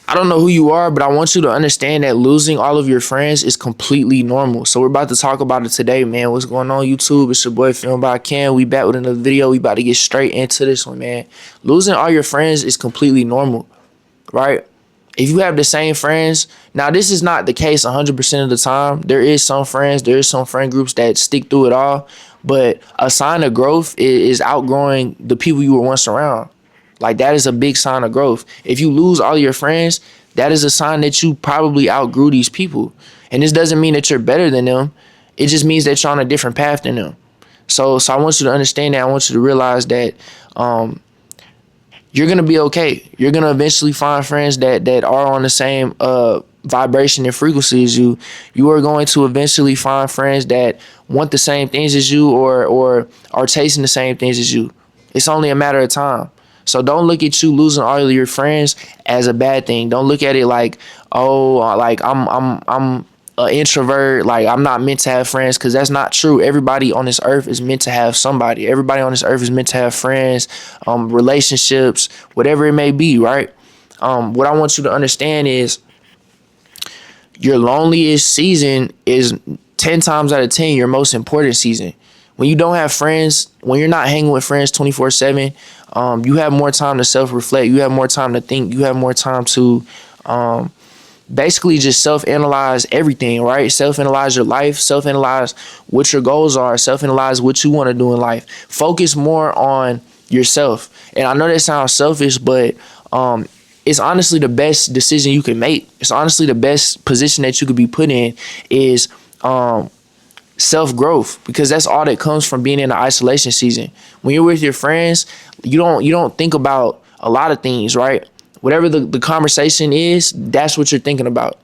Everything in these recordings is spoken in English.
I don't know who you are, but I want you to understand that losing all of your friends is completely normal. So we're about to talk about it today, man. What's going on, YouTube? It's your boy Film by Ken. We back with another video. We about to get straight into this one, man. Losing all your friends is completely normal, right? If you have the same friends, now this is not the case 100% of the time. There is some friends, there is some friend groups that stick through it all. But a sign of growth is outgrowing the people you were once around. Like, that is a big sign of growth. If you lose all your friends, that is a sign that you probably outgrew these people. And this doesn't mean that you're better than them. It just means that you're on a different path than them. So I want you to understand that. I want you to realize that you're gonna be okay. You're gonna eventually find friends that are on the same vibration and frequency as you. You are going to eventually find friends that want the same things as you, or are tasting the same things as you. It's only a matter of time. So don't look at you losing all of your friends as a bad thing. Don't look at it like, oh, like I'm an introvert, like I'm not meant to have friends, because that's not true. Everybody on this earth is meant to have somebody. Everybody on this earth is meant to have friends, relationships, whatever it may be, right? What I want you to understand is your loneliest season is 10 times out of 10 your most important season. When you don't have friends, when you're not hanging with friends 24/7, you have more time to self-reflect. You have more time to think. You have more time to basically just self-analyze everything, right? Self-analyze your life, self-analyze what your goals are, self-analyze what you want to do in life. Focus more on yourself. And I know that sounds selfish, but it's honestly the best decision you can make. It's honestly the best position that you could be put in is self-growth, because that's all that comes from being in the isolation season. When you're with your friends, you don't think about a lot of things, right? Whatever the conversation is, that's what you're thinking about.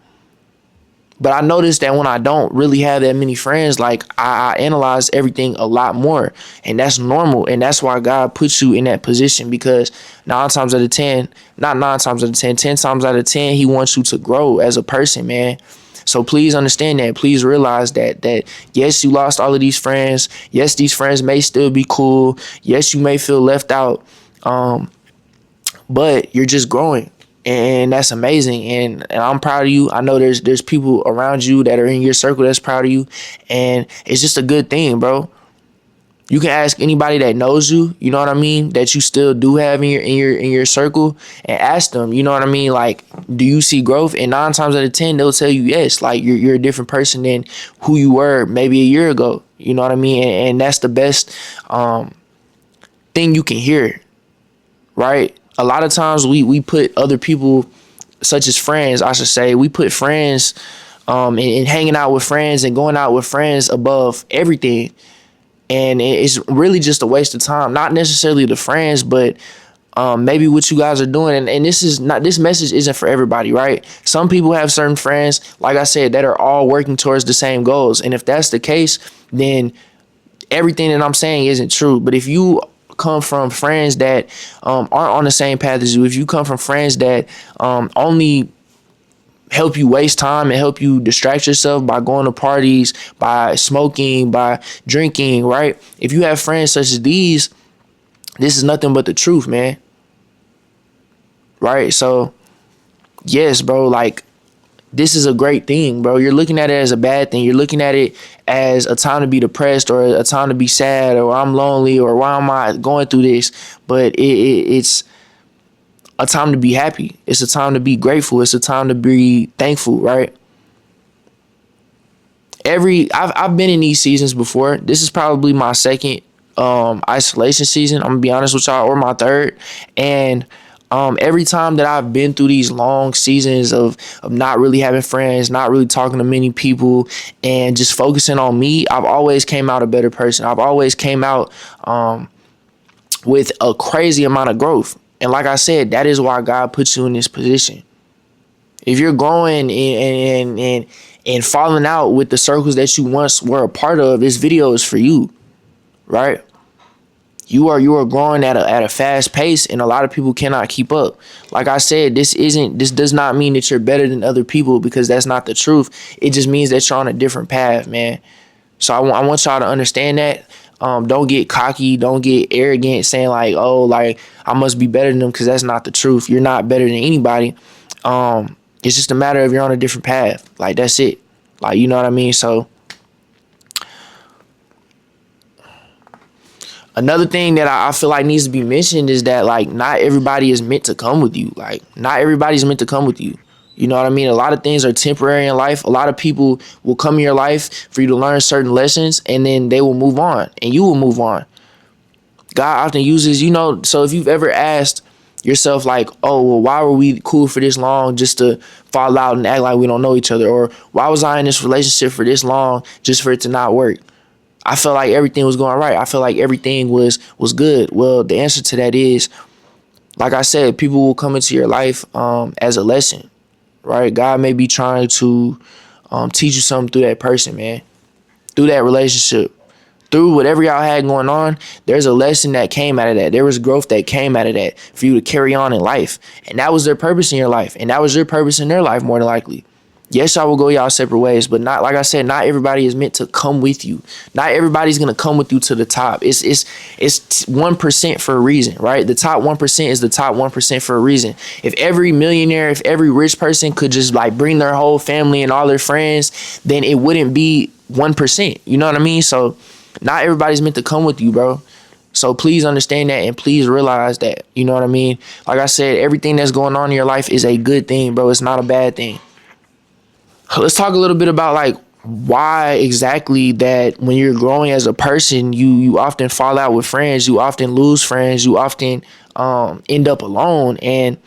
But I noticed that when I don't really have that many friends, like I analyze everything a lot more, and that's normal. And that's why God puts you in that position, because 9 times out of 10, not 9 times out of 10, 10 times out of 10, he wants you to grow as a person, man. So please understand that. Please realize that yes, you lost all of these friends. Yes, these friends may still be cool. Yes, you may feel left out. But you're just growing. And that's amazing. And I'm proud of you. I know there's people around you that are in your circle that's proud of you. And it's just a good thing, bro. You can ask anybody that knows you, you know what I mean, that you still do have in your circle, and ask them, you know what I mean, like, do you see growth? And 9 times out of 10, they'll tell you yes, like you're a different person than who you were maybe a year ago. You know what I mean? And that's the best thing you can hear, right? A lot of times we put other people, such as friends, I should say, we put friends and hanging out with friends and going out with friends above everything. And it's really just a waste of time. Not necessarily the friends, but maybe what you guys are doing. And this message isn't for everybody, right? Some people have certain friends, like I said, that are all working towards the same goals. And if that's the case, then everything that I'm saying isn't true. But if you come from friends that aren't on the same path as you, if you come from friends that only help you waste time and help you distract yourself by going to parties, by smoking, by drinking, right? If you have friends such as these, this is nothing but the truth, man. Right? So, yes, bro, like, this is a great thing, bro. You're looking at it as a bad thing. You're looking at it as a time to be depressed, or a time to be sad, or I'm lonely, or why am I going through this? But it's a time to be happy. It's a time to be grateful. It's a time to be thankful, right? I've been in these seasons before. This is probably my second isolation season, I'm gonna be honest with y'all, or my third. And every time that I've been through these long seasons of not really having friends, not really talking to many people, and just focusing on me, I've always came out a better person. I've always came out with a crazy amount of growth. And like I said, that is why God puts you in this position. If you're growing and falling out with the circles that you once were a part of, this video is for you, right? You are growing at a fast pace, and a lot of people cannot keep up. Like I said, this does not mean that you're better than other people, because that's not the truth. It just means that you're on a different path, man. So I want y'all to understand that. Don't get cocky. Don't get arrogant saying like, oh, like I must be better than them, because that's not the truth. You're not better than anybody. It's just a matter of you're on a different path. Like, that's it. Like, you know what I mean? So another thing that I feel like needs to be mentioned is that, like, not everybody is meant to come with you. Like, not everybody's meant to come with you. You know what I mean? A lot of things are temporary in life. A lot of people will come in your life for you to learn certain lessons, and then they will move on, and you will move on. God often uses, so if you've ever asked yourself, like, oh, well, why were we cool for this long just to fall out and act like we don't know each other? Or why was I in this relationship for this long just for it to not work? I felt like everything was going right. I felt like everything was good. Well, the answer to that is, like I said, people will come into your life as a lesson, right? God may be trying to teach you something through that person, man, through that relationship. Through whatever y'all had going on, there's a lesson that came out of that. There was growth that came out of that for you to carry on in life. And that was their purpose in your life. And that was your purpose in their life, more than likely. Yes, y'all will go y'all separate ways, but not, like I said, not everybody is meant to come with you. Not everybody's gonna come with you to the top. It's 1% for a reason, right? The top 1% is the top 1% for a reason. If every millionaire, if every rich person could just like bring their whole family and all their friends, then it wouldn't be 1%. You know what I mean? So not everybody's meant to come with you, bro. So please understand that, and please realize that. You know what I mean? Like I said, everything that's going on in your life is a good thing, bro. It's not a bad thing. Let's talk a little bit about like why exactly that when you're growing as a person, you often fall out with friends, you often lose friends, you often end up alone. And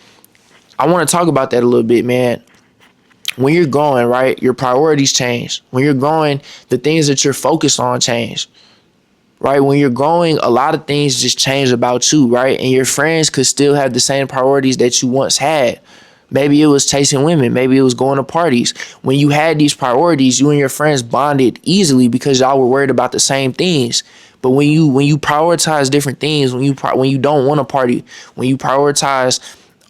I want to talk about that a little bit, man. When you're growing, right, your priorities change. When you're growing, the things that you're focused on change, right? When you're growing, a lot of things just change about you, right? And your friends could still have the same priorities that you once had. Maybe it was chasing women. Maybe it was going to parties. When you had these priorities, you and your friends bonded easily because y'all were worried about the same things. But when you prioritize different things, when you don't want to party, when you prioritize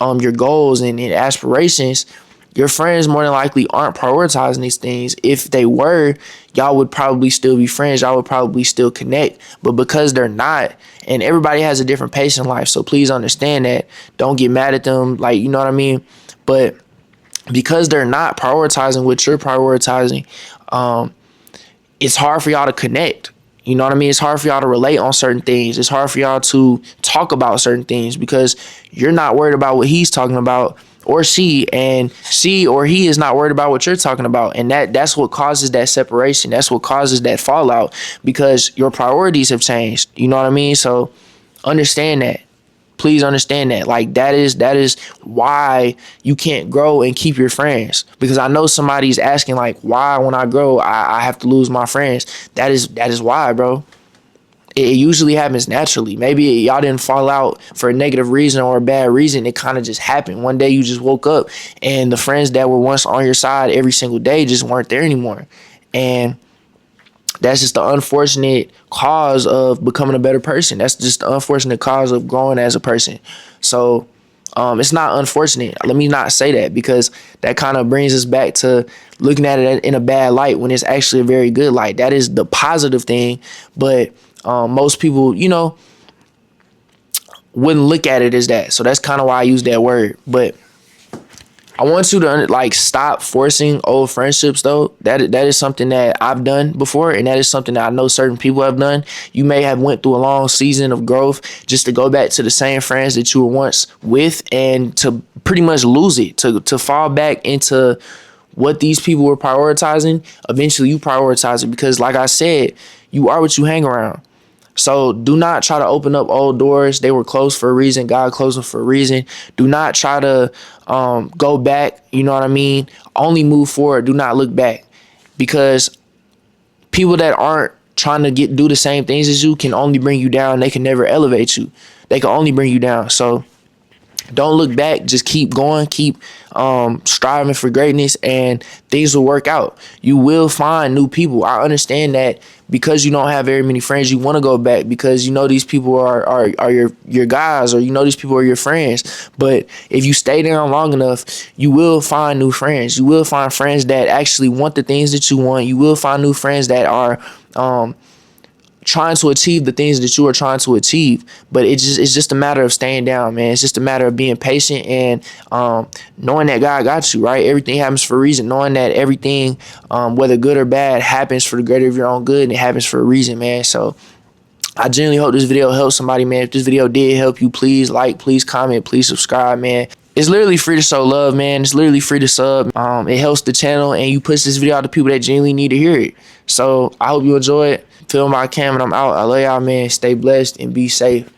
your goals and aspirations, your friends more than likely aren't prioritizing these things. If they were, y'all would probably still be friends. Y'all would probably still connect. But because they're not, and everybody has a different pace in life, so please understand that. Don't get mad at them. Like, you know what I mean? But because they're not prioritizing what you're prioritizing, it's hard for y'all to connect. You know what I mean? It's hard for y'all to relate on certain things. It's hard for y'all to talk about certain things because you're not worried about what he's talking about, or she or he is not worried about what you're talking about. And that's what causes that separation. That's what causes that fallout, because your priorities have changed. You know what I mean? So understand that. Please understand that. Like, that is why you can't grow and keep your friends. Because I know somebody's asking, like, why when I grow I have to lose my friends. That is why, bro. It usually happens naturally. Maybe y'all didn't fall out for a negative reason or a bad reason. It kind of just happened. One day you just woke up and the friends that were once on your side every single day just weren't there anymore. And that's just the unfortunate cause of becoming a better person. That's just the unfortunate cause of growing as a person. So it's not unfortunate. Let me not say that, because that kind of brings us back to looking at it in a bad light when it's actually a very good light. That is the positive thing. But most people, wouldn't look at it as that. So that's kind of why I use that word. But I want you to stop forcing old friendships, though. That is something that I've done before, and that is something that I know certain people have done. You may have went through a long season of growth just to go back to the same friends that you were once with, and to pretty much lose it, to fall back into what these people were prioritizing. Eventually you prioritize it, because like I said, you are what you hang around. So do not try to open up old doors. They were closed for a reason. God closed them for a reason. Do not try to go back. You know what I mean? Only move forward. Do not look back, because people that aren't trying to do the same things as you can only bring you down. They can never elevate you. They can only bring you down. So don't look back. Just keep going. Keep striving for greatness, and things will work out. You will find new people. I understand that because you don't have very many friends, you want to go back because you know these people are your guys, or you know these people are your friends. But if you stay down long enough, you will find new friends. You will find friends that actually want the things that you want. You will find new friends that are trying to achieve the things that you are trying to achieve. But it's just a matter of staying down, man. It's just a matter of being patient and knowing that God got you, right? Everything happens for a reason. Knowing that everything, whether good or bad, happens for the greater of your own good, and it happens for a reason, man. So I genuinely hope this video helps somebody, man. If this video did help you, please like, please comment, please subscribe, man. It's literally free to show love, man. It's literally free to sub. It helps the channel, and you push this video out to people that genuinely need to hear it. So I hope you enjoy it. Film my cam, and I'm out. I love y'all, man. Stay blessed and be safe.